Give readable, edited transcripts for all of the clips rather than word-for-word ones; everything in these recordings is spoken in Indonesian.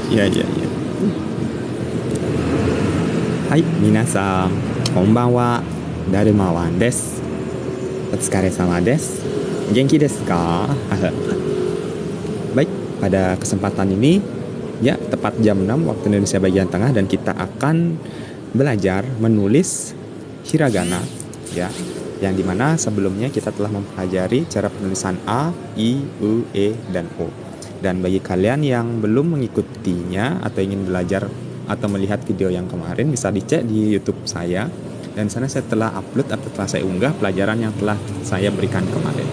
いやいやいや。はい、皆さん、こんばんは。だるまワンです。お疲れ様です。Genki desu ka? Baik, pada kesempatan ini, ya tepat jam 6 waktu Indonesia bagian tengah dan kita akan belajar menulis hiragana, ya. Yang dimana sebelumnya kita telah mempelajari cara penulisan A, I, U, E, dan O. Dan bagi kalian yang belum mengikutinya atau ingin belajar atau melihat video yang kemarin, bisa dicek di YouTube saya. Dan sana saya telah upload atau telah saya unggah pelajaran yang telah saya berikan kemarin.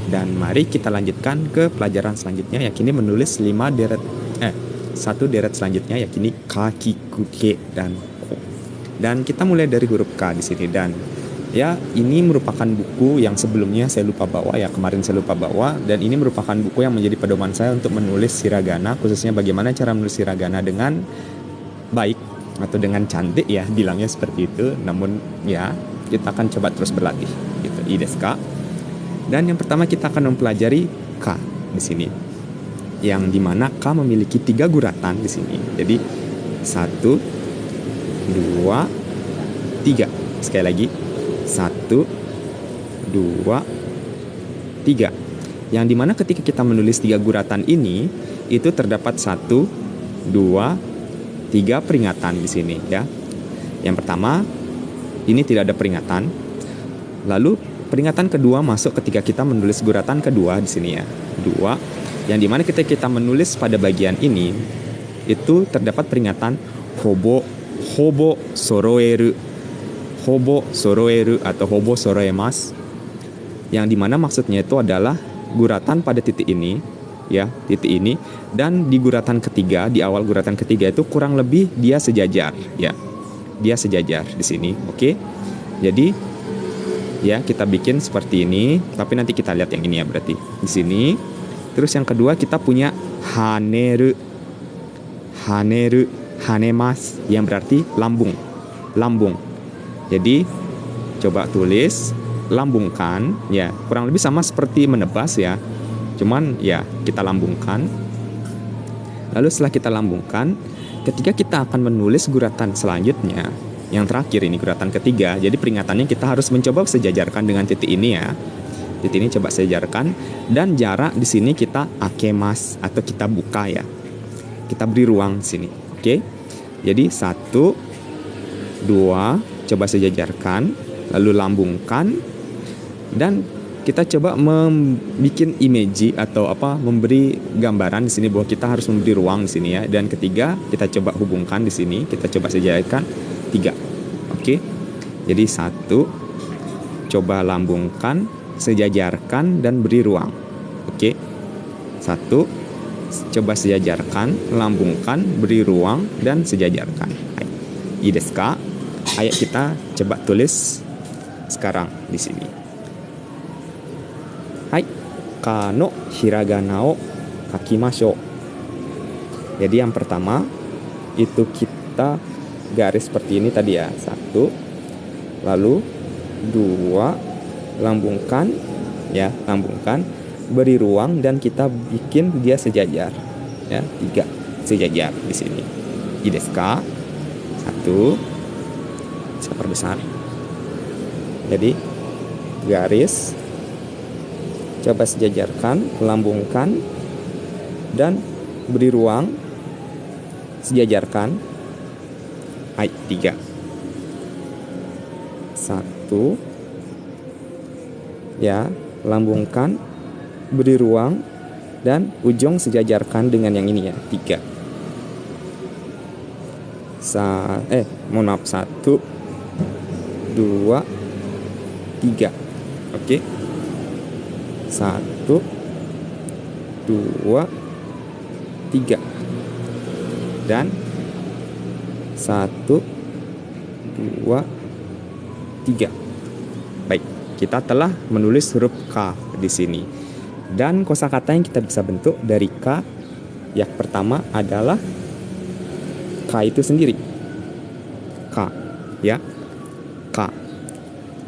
Dan mari kita lanjutkan ke pelajaran selanjutnya, yakni menulis 1 deret selanjutnya, yakni kaki, kuke, dan ko. Dan kita mulai dari huruf K di sini. Dan ya, ini merupakan buku yang sebelumnya saya lupa bawa, ya kemarin saya lupa bawa. Dan ini merupakan buku yang menjadi pedoman saya untuk menulis hiragana, khususnya bagaimana cara menulis hiragana dengan baik atau dengan cantik, ya bilangnya seperti itu. Namun ya, kita akan coba terus berlatih gitu. I desu ka? Dan yang pertama kita akan mempelajari K di sini, yang dimana K memiliki 3 guratan di sini. Jadi 1, 2, 3. Sekali lagi 1, 2, 3. Yang dimana ketika kita menulis 3 guratan ini, itu terdapat 1, 2, 3 peringatan di sini, ya. Yang pertama, ini tidak ada peringatan. Lalu peringatan kedua masuk ketika kita menulis guratan kedua di sini, ya. 2. Yang dimana ketika kita menulis pada bagian ini, itu terdapat peringatan hobo soroeru. Hobo soroeru atau hobo soroemas. Yang dimana maksudnya itu adalah guratan pada titik ini, ya, titik ini. Dan di guratan ketiga, di awal guratan ketiga itu kurang lebih dia sejajar, ya. Dia sejajar di sini, oke? Jadi ya, kita bikin seperti ini, tapi nanti kita lihat yang ini, ya, berarti di sini. Terus yang kedua kita punya haneru, hanemas, yang berarti lambung. Jadi coba tulis, lambungkan, ya, kurang lebih sama seperti menebas, ya. Cuman ya kita lambungkan. Lalu setelah kita lambungkan, ketika kita akan menulis guratan selanjutnya, yang terakhir ini guratan ketiga, jadi peringatannya kita harus mencoba sejajarkan dengan titik ini, ya. Titik ini coba sejajarkan, dan jarak di sini kita akemas atau kita buka, ya. Kita beri ruang di sini. Oke. Jadi 1, 2, coba sejajarkan, lalu lambungkan, dan kita coba membuat image atau memberi gambaran di sini bahwa kita harus memberi ruang di sini, ya. Dan ketiga, kita coba hubungkan di sini, kita coba sejajarkan 3. Oke. Jadi 1, coba lambungkan, sejajarkan, dan beri ruang. Oke. 1, coba sejajarkan, lambungkan, beri ruang, dan sejajarkan. I desu ka? Ayo kita coba tulis sekarang di sini. Hai, ka no hiragana o kakimashou. Jadi yang pertama itu kita garis seperti ini tadi, ya. 1, lalu 2, lambungkan, ya, lambungkan, beri ruang, dan kita bikin dia sejajar, ya. 3, sejajar di sini. I desu ka? 1, saya perbesar. Jadi garis, coba sejajarkan, lambungkan, dan beri ruang, sejajarkan. Hai, 3. 1, ya, lambungkan, beri ruang, dan ujung sejajarkan dengan yang ini, ya. 3. 1, 2, 3. Oke. 1, 2, 3. Dan 1, 2, 3. Baik, kita telah menulis huruf K di sini. Dan kosakata yang kita bisa bentuk dari K, yang pertama adalah K itu sendiri. K, ya. K.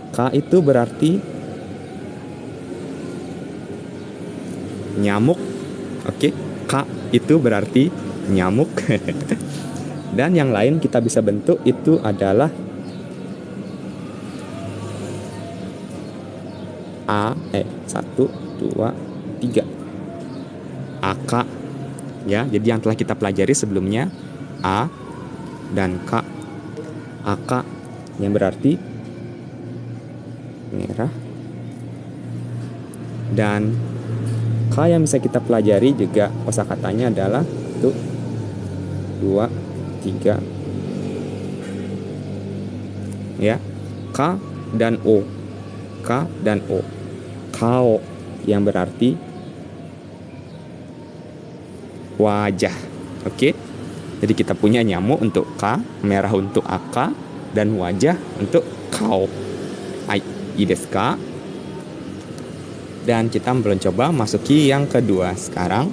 K itu berarti nyamuk. Oke, K itu berarti nyamuk. Dan yang lain kita bisa bentuk itu adalah satu, dua, tiga. Aka, ya. Jadi yang telah kita pelajari sebelumnya, A dan K. Aka yang berarti merah. Dan K yang bisa kita pelajari juga kosakatanya adalah 1, 2, 3. Ya. K dan O. K dan O. Kao yang berarti wajah. Oke. Jadi kita punya nyamuk untuk K, merah untuk AK, dan wajah untuk Kao. Hai, ii desu ka? Dan kita belum coba masuki yang kedua sekarang.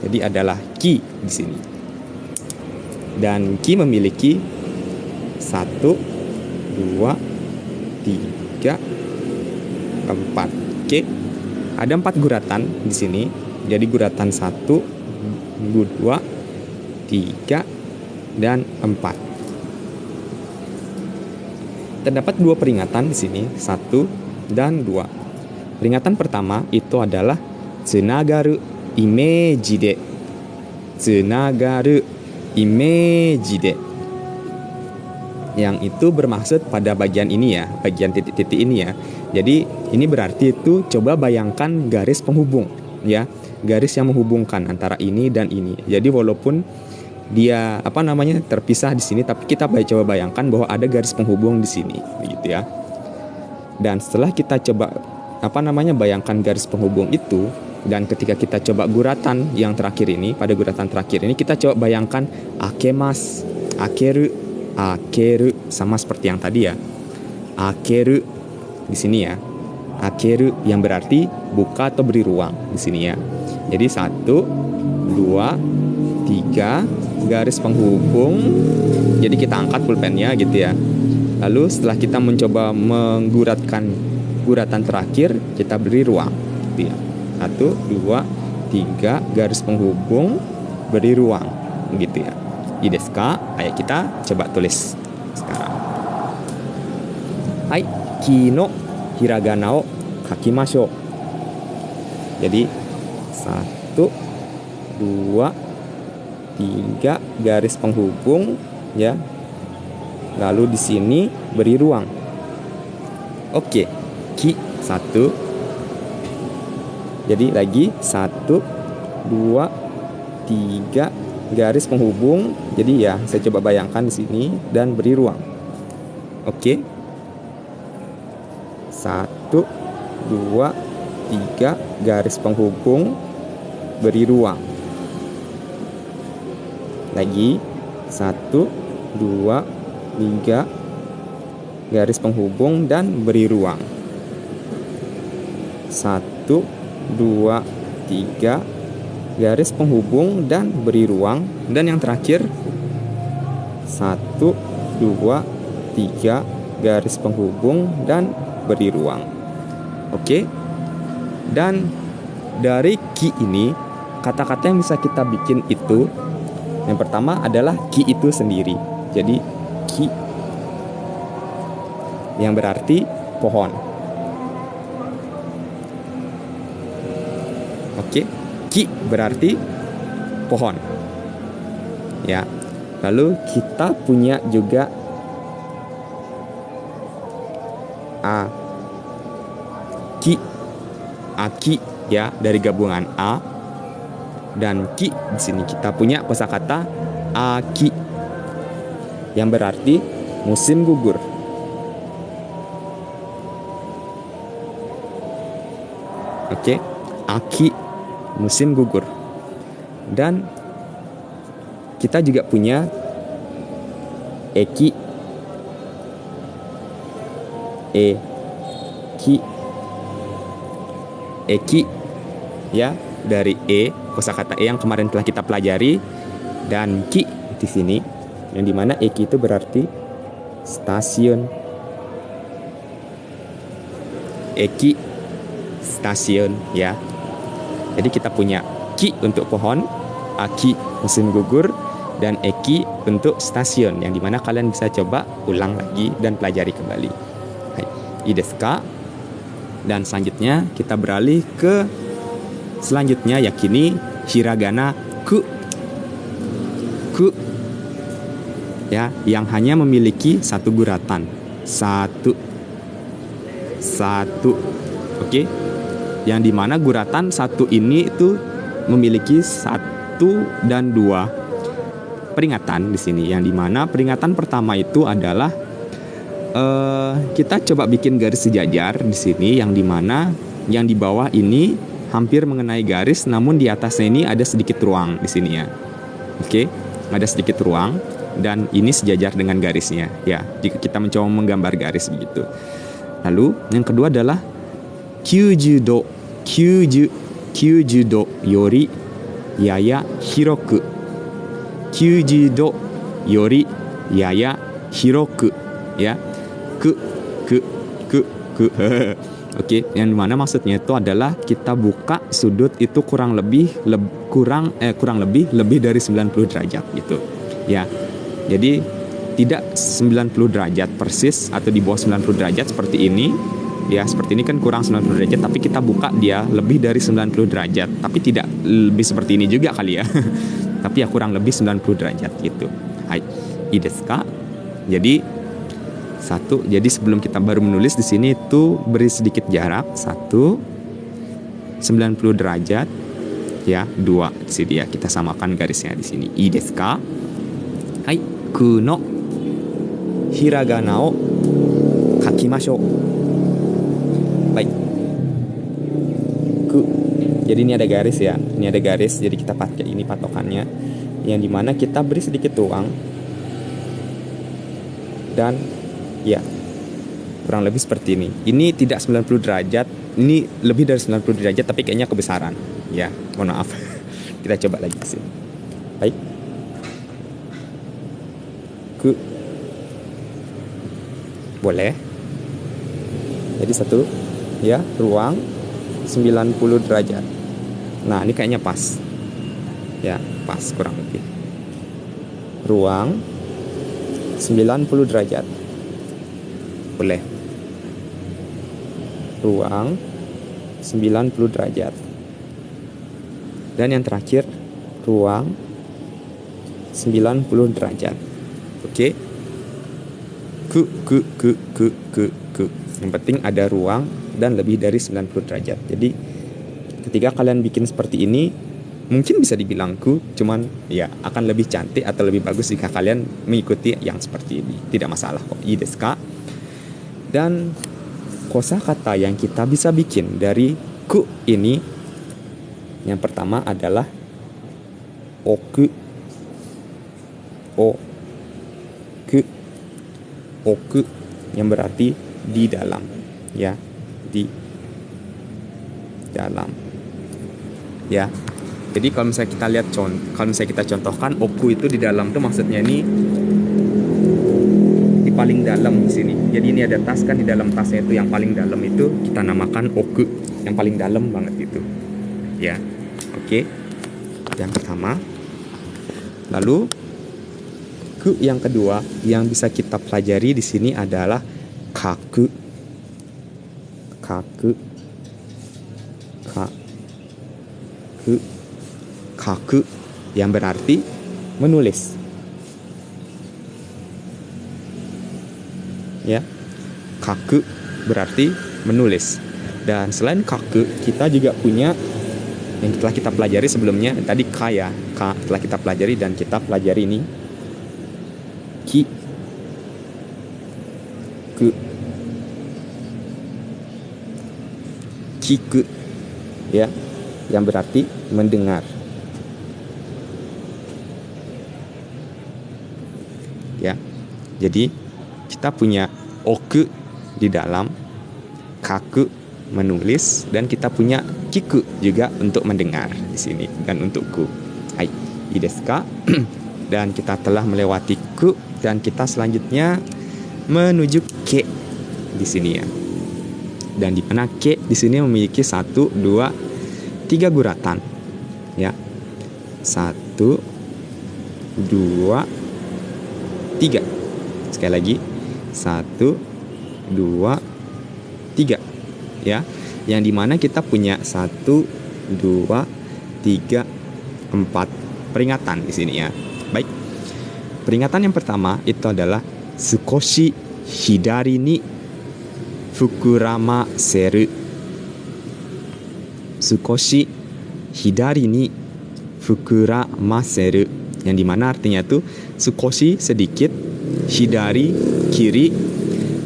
Jadi adalah ki di sini. Dan ki memiliki 1, 2, 3, 4. Oke. Ada 4 guratan di sini. Jadi guratan 1, 2, 3, dan 4. Terdapat 2 peringatan di sini, 1 dan 2. Peringatan pertama itu adalah tsunagaru imeji de. Tsunagaru imeji de. Yang itu bermaksud pada bagian ini ya, bagian titik-titik ini ya. Jadi ini berarti itu coba bayangkan garis penghubung ya, garis yang menghubungkan antara ini dan ini. Jadi walaupun dia terpisah di sini, tapi kita coba bayangkan bahwa ada garis penghubung di sini, begitu ya. Dan setelah kita coba bayangkan garis penghubung itu, dan ketika kita coba guratan yang terakhir ini, pada guratan terakhir ini kita coba bayangkan akemas, akeru, akeru, sama seperti yang tadi ya. Akeru di sini ya. Akeru yang berarti buka atau beri ruang di sini ya. Jadi 1, 2, 3 garis penghubung. Jadi kita angkat pulpennya gitu ya. Lalu setelah kita mencoba mengguratkan guratan terakhir, kita beri ruang gitu ya. 1, 2, 3 garis penghubung, beri ruang gitu ya. Ii desu ka? Ayo kita coba tulis sekarang. Hai, ki no hiragana o kakimashou. Jadi 1, 2, 3 garis penghubung ya. Lalu di sini beri ruang. Oke, ki 1. Jadi lagi 1, 2, 3 garis penghubung. Jadi ya, saya coba bayangkan di sini dan beri ruang. Oke. 1, 2, 3 garis penghubung, beri ruang. Lagi 1, 2, 3 garis penghubung dan beri ruang. 1, 2, 3 garis penghubung dan beri ruang. Dan yang terakhir 1, 2, 3 garis penghubung dan beri ruang. Oke. Dan dari ki ini, kata-kata yang bisa kita bikin itu, yang pertama adalah ki itu sendiri. Jadi ki yang berarti pohon. Oke. Ki berarti pohon. Ya. Lalu kita punya juga aki. Aki ya, dari gabungan a dan ki. Di sini kita punya kosakata aki yang berarti musim gugur. Oke. Aki musim gugur. Dan kita juga punya eki, eki ya, dari kosakata yang kemarin telah kita pelajari, dan ki di sini yang dimana eki itu berarti stasiun. Eki stasiun ya. Jadi kita punya ki untuk pohon, aki musim gugur, dan eki untuk stasiun, yang dimana kalian bisa coba ulang lagi dan pelajari kembali. Hai, ii desu ka? Dan selanjutnya kita beralih ke selanjutnya, yakini hiragana ku. Ku ya, yang hanya memiliki satu guratan. Satu. Oke. Yang dimana guratan satu ini itu memiliki 1 dan 2 peringatan di sini. Yang dimana peringatan pertama itu adalah kita coba bikin garis sejajar di sini, yang dimana yang di bawah ini hampir mengenai garis, namun di atasnya ini ada sedikit ruang di sini ya. Oke, ada sedikit ruang dan ini sejajar dengan garisnya ya. Jika kita mencoba menggambar garis begitu. Lalu yang kedua adalah 90 do yori yaya hiroku. 90 do yori yaya hiroku ya. Ku. Oke, yang dimana maksudnya itu adalah kita buka sudut itu kurang lebih lebih dari 90 derajat gitu ya. Jadi tidak 90 derajat persis atau di bawah 90 derajat seperti ini ya. Seperti ini kan kurang 90 derajat, tapi kita buka dia lebih dari 90 derajat, tapi tidak lebih seperti ini juga kali ya. Tapi ya kurang lebih 90 derajat gitu. Hai, ii desu ka? Jadi sebelum kita baru menulis di sini itu beri sedikit jarak 90 derajat ya, 2 di sini ya, kita samakan garisnya di sini. Ii desu ka? Hai, ku no hiragana o kakimashou. Baik. Ku. Jadi ini ada garis ya. Ini ada garis, jadi kita pakai ini patokannya, yang dimana kita beri sedikit ruang dan ya, kurang lebih seperti ini. Ini tidak 90 derajat, ini lebih dari 90 derajat, tapi kayaknya kebesaran. Ya, mohon maaf. Kita coba lagi di sini. Baik. Ku. Boleh. Jadi satu, ya, ruang 90 derajat. Nah, ini kayaknya pas. Ya, pas kurang lebih. Ruang 90 derajat. Boleh. Ruang 90 derajat. Dan yang terakhir, ruang 90 derajat. Oke. Ku. Yang penting ada ruang dan lebih dari 90 derajat. Jadi ketika kalian bikin seperti ini, mungkin bisa dibilang ku, cuman ya akan lebih cantik atau lebih bagus jika kalian mengikuti yang seperti ini. Tidak masalah kok. Ii desu ka? Dan kosakata yang kita bisa bikin dari ku ini, yang pertama adalah oku. Oku yang berarti di dalam ya, di dalam ya. Jadi kalau misalnya kita lihat kalau misalnya kita contohkan oku itu di dalam tuh maksudnya ini di paling dalam di sini. Jadi ini ada tas kan, di dalam tasnya itu yang paling dalam itu kita namakan oku, yang paling dalam banget itu. Ya. Oke. Yang pertama. Lalu ku yang kedua yang bisa kita pelajari di sini adalah kaku. Kaku yang berarti menulis. Ya, kaku berarti menulis. Dan selain kaku, kita juga punya yang telah kita pelajari sebelumnya tadi kaya, telah kita pelajari dan kita pelajari ini kiku ya, yang berarti mendengar. Ya. Jadi kita punya oku di dalam, kaku menulis, dan kita punya kiku juga untuk mendengar di sini dan untukku. Hai, ii desu ka? Dan kita telah melewati ku dan kita selanjutnya menuju ke di sini ya. Dan di mana ke di sini memiliki 1, 2, 3 guratan. Ya. 1 1, 2, 3. Sekali lagi 1, 2, 3 ya. Yang dimana kita punya 1, 2, 3, 4 peringatan di sini ya. Baik. Peringatan yang pertama itu adalah sukoshi hidari ni fukuramaseru. Sukoshi hidari ni fukuramaseru, yang dimana artinya tuh sukoshi sedikit, hidari kiri,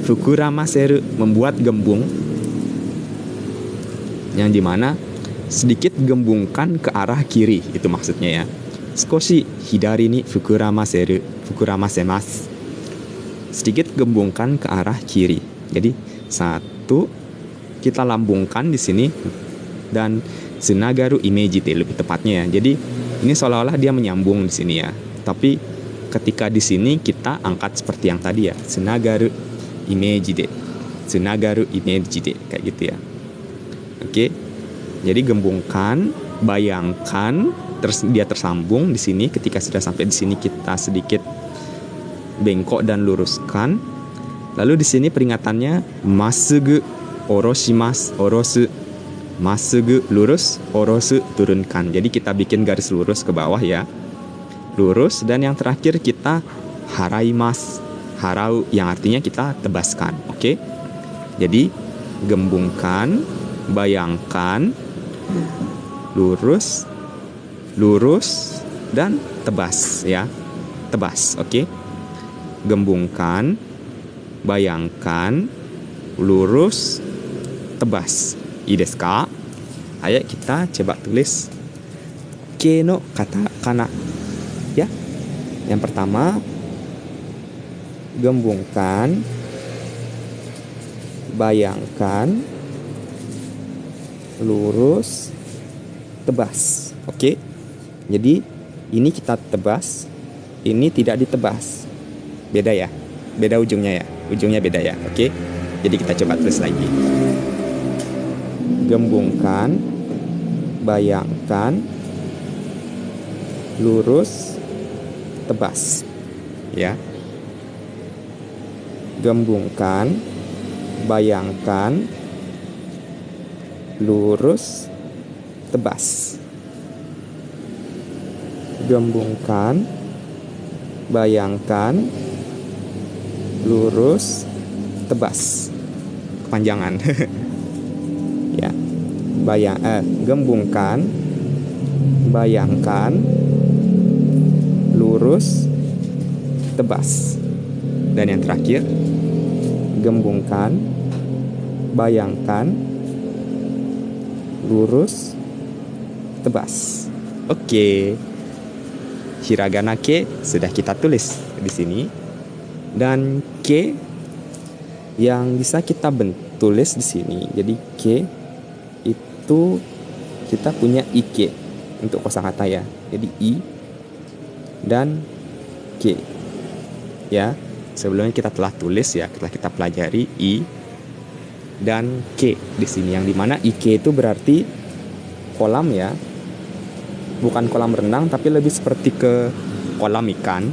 fukuramaseru membuat gembung, yang dimana sedikit gembungkan ke arah kiri, itu maksudnya ya. Sukoshi hidari ni fukuramasimasu, sedikit gembungkan ke arah kiri. Jadi 1 kita lambungkan di sini, dan tsunagaru imeji lebih tepatnya ya. Jadi ini seolah-olah dia menyambung di sini ya. Tapi ketika di sini kita angkat seperti yang tadi ya, tsunagaru imeji kayak gitu ya. Oke. Jadi gembungkan, bayangkan, dia tersambung di sini. Ketika sudah sampai di sini kita sedikit bengkok dan luruskan. Lalu di sini peringatannya masugu oroshimasu, orosu. Masugu lurus, orosu turunkan. Jadi kita bikin garis lurus ke bawah ya. Lurus, dan yang terakhir kita haraimasu, harau, yang artinya kita tebaskan. Oke. Jadi gembungkan, bayangkan, lurus, lurus, dan tebas ya. Tebas, oke. Gembungkan, bayangkan, lurus, tebas. I desu ka? Ayo kita coba tulis ke no katakana ya. Yang pertama, gembungkan, bayangkan, lurus, tebas. Oke. Jadi ini kita tebas, ini tidak ditebas. Beda ya. Beda ujungnya ya. Ujungnya beda ya. Oke. Jadi kita coba tulis lagi. Gembungkan, bayangkan, lurus, tebas. Ya. Gembungkan, bayangkan, lurus, tebas. Gembungkan, bayangkan, lurus, tebas. Kepanjangan. Ya. Gembungkan, bayangkan, lurus, tebas. Dan yang terakhir, gembungkan, bayangkan, lurus, tebas. Oke. Hiragana ke sudah kita tulis di sini. Dan ke yang bisa kita tulis di sini. Jadi ke itu kita punya ike untuk kosakata ya. Jadi i dan ke. Ya. Sebelumnya kita telah tulis ya, telah kita pelajari i dan ke di sini, yang dimana ike itu berarti kolam ya. Bukan kolam renang, tapi lebih seperti ke kolam ikan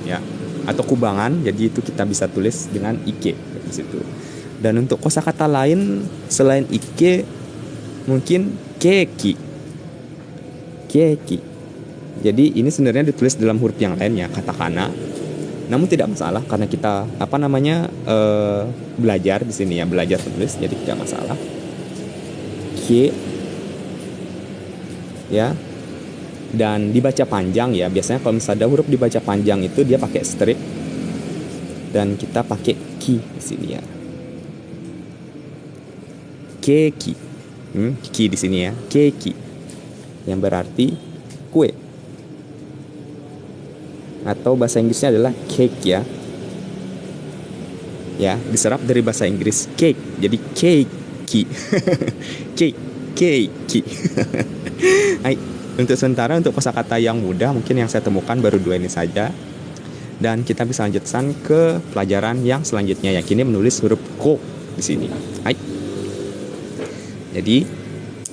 ya, atau kubangan. Jadi itu kita bisa tulis dengan ike di situ. Dan untuk kosakata lain selain ike mungkin keki. Keki. Jadi ini sebenarnya ditulis dalam huruf yang lain ya, katakana. Namun tidak masalah karena kita belajar di sini ya, belajar tulis, jadi tidak masalah. Ke ya. Dan dibaca panjang ya. Biasanya kalau misalnya ada huruf dibaca panjang itu dia pakai strip, dan kita pakai ki di sini ya. Keki. Ki di sini ya. Keki. Yang berarti kue. Atau bahasa Inggrisnya adalah cake ya. Ya, diserap dari bahasa Inggris cake. Jadi keki. Cake. Keki. Hai. Untuk sementara untuk kosakata yang mudah mungkin yang saya temukan baru 2 ini saja. Dan kita bisa lanjutkan ke pelajaran yang selanjutnya, yang kini menulis huruf ko di sini. Hai. Jadi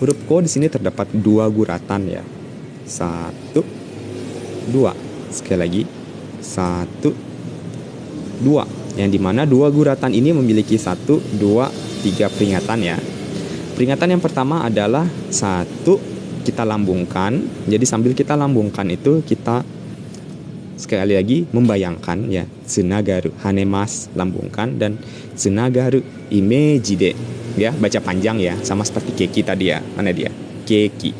huruf ko di sini terdapat 2 guratan ya. 1, 2. Sekali lagi, 1, 2. Yang dimana dua guratan ini memiliki 1, 2, 3 peringatan ya. Peringatan yang pertama adalah 1, kita lambungkan. Jadi sambil kita lambungkan itu kita sekali lagi membayangkan ya. Tsunagaru, hanemas, lambungkan, dan tsunagaru, imeji de. Ya, baca panjang ya, sama seperti keki tadi ya. Mana dia? Keki.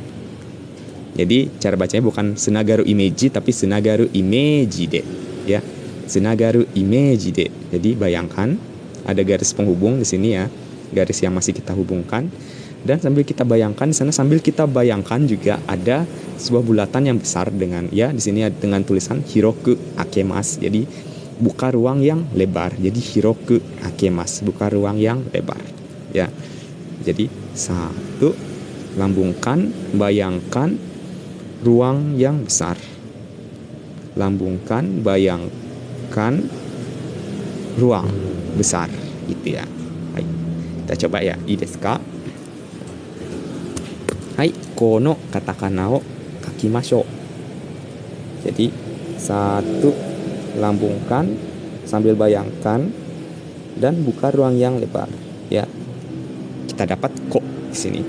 Jadi cara bacanya bukan tsunagaru imeji tapi tsunagaru imeji de. Ya. Tsunagaru imeji de. Jadi bayangkan ada garis penghubung di sini ya. Garis yang masih kita hubungkan, dan sambil kita bayangkan di sana, sambil kita bayangkan juga ada sebuah bulatan yang besar dengan ya di sini dengan tulisan hiroku akemas. Jadi buka ruang yang lebar. Jadi hiroku akemas, buka ruang yang lebar. Ya. Jadi 1, lambungkan, bayangkan ruang yang besar. Lambungkan, bayangkan ruang besar gitu ya. Kita coba ya, ii desu ka? Hai, kono katakana o kakimashou. Jadi 1, lambungkan sambil bayangkan dan buka ruang yang lebar ya. Kita dapat ko di sini.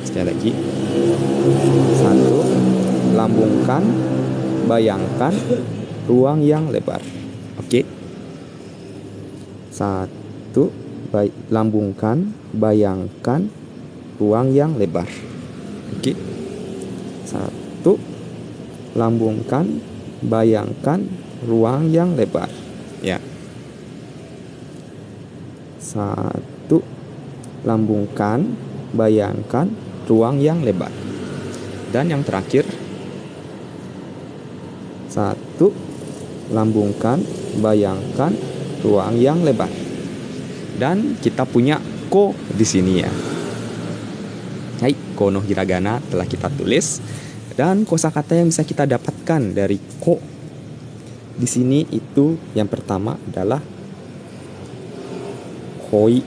Sekali lagi. 1, lambungkan, bayangkan ruang yang lebar. Oke. 1, lambungkan, bayangkan ruang yang lebar. Oke. 1, lambungkan, bayangkan ruang yang lebar. Ya. 1, lambungkan, bayangkan ruang yang lebar. Dan yang terakhir, 1, lambungkan, bayangkan ruang yang lebar. Dan kita punya ko di sini ya. Hai, ko no hiragana telah kita tulis, dan kosakata yang bisa kita dapatkan dari ko di sini itu yang pertama adalah koi.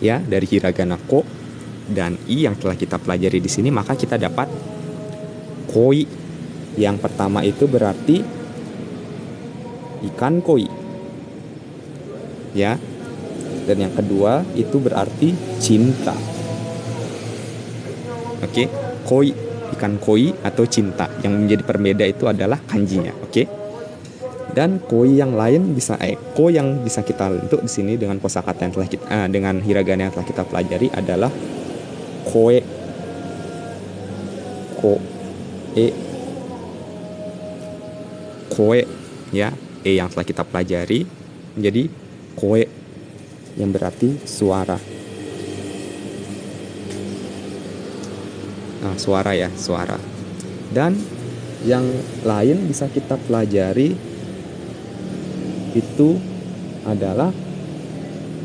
Ya, dari hiragana ko dan i yang telah kita pelajari di sini, maka kita dapat koi. Yang pertama itu berarti ikan koi. Ya. Dan yang kedua itu berarti cinta. Oke, koi, ikan koi atau cinta. Yang menjadi perbeda itu adalah kanjinya, oke? Dan koi yang lain bisa ko yang bisa kita bentuk di sini dengan kosakata yang telah kita dengan hiragana yang telah kita pelajari adalah koe. Koe ya, yang telah kita pelajari menjadi koe yang berarti suara. Nah, suara ya, suara. Dan yang lain bisa kita pelajari itu adalah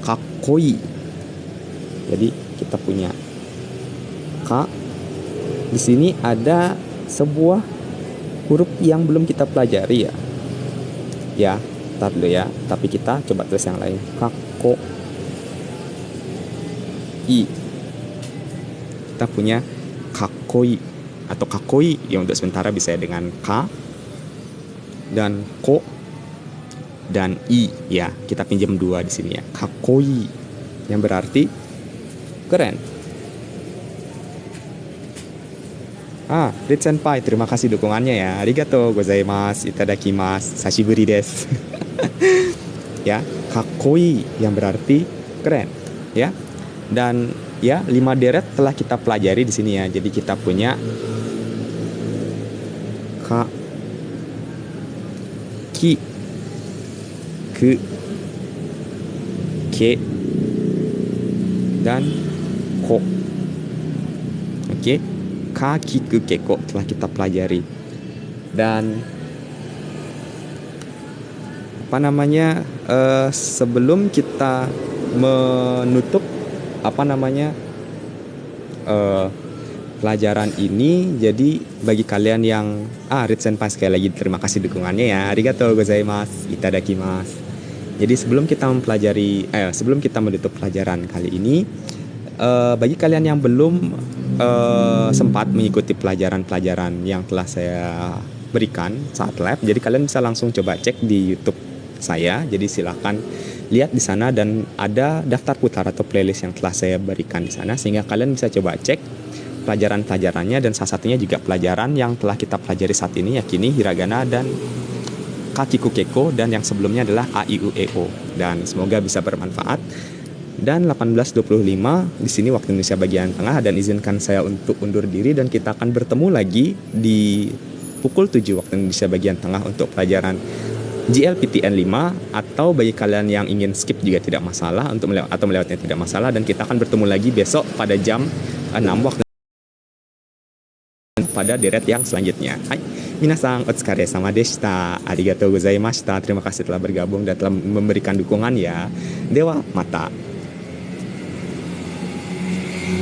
kakoi. Jadi kita punya ka. Di sini ada sebuah huruf yang belum kita pelajari ya. Ya, tar dulu ya. Tapi kita coba tulis yang lain. Kako i. Kita punya kakoi atau kakoi yang untuk sementara bisa dengan ka dan ko dan i ya. Kita pinjam dua di sini ya. Kakoi yang berarti keren. Rit Senpai, terima kasih dukungannya ya. Arigatou gozaimasu, itadakimasu, sashiburi desu. Ya, kakoi yang berarti keren ya. Dan ya, 5 deret telah kita pelajari di sini ya. Jadi kita punya ka, ki, ku, ke, dan ko. Oke, ka, ki, ku, ke, ko telah kita pelajari. Dan apa namanya, sebelum kita menutup pelajaran ini, jadi bagi kalian yang Rit Senpai sekali lagi terima kasih dukungannya ya. Arigatou gozaimasu, itadakimasu. Jadi sebelum kita menutup pelajaran kali ini, Bagi kalian yang belum sempat mengikuti pelajaran-pelajaran yang telah saya berikan saat lab, jadi kalian bisa langsung coba cek di YouTube saya. Jadi silahkan lihat di sana dan ada daftar putar atau playlist yang telah saya berikan di sana, sehingga kalian bisa coba cek pelajaran-pelajarannya, dan salah satunya juga pelajaran yang telah kita pelajari saat ini, yakini hiragana dan kakiku keko, dan yang sebelumnya adalah a i u e o. Dan semoga bisa bermanfaat. Dan 18.25 di sini waktu Indonesia bagian tengah, dan izinkan saya untuk undur diri, dan kita akan bertemu lagi di pukul 7 waktu Indonesia bagian tengah untuk pelajaran GLPTN 5, atau bagi kalian yang ingin skip juga tidak masalah, untuk melewatnya tidak masalah, dan kita akan bertemu lagi besok pada jam 6 waktu pada deret yang selanjutnya. Hai, minasan otsukare sama deshita. Arigatou gozaimashita. Terima kasih telah bergabung dan telah memberikan dukungan ya. Dewa mata.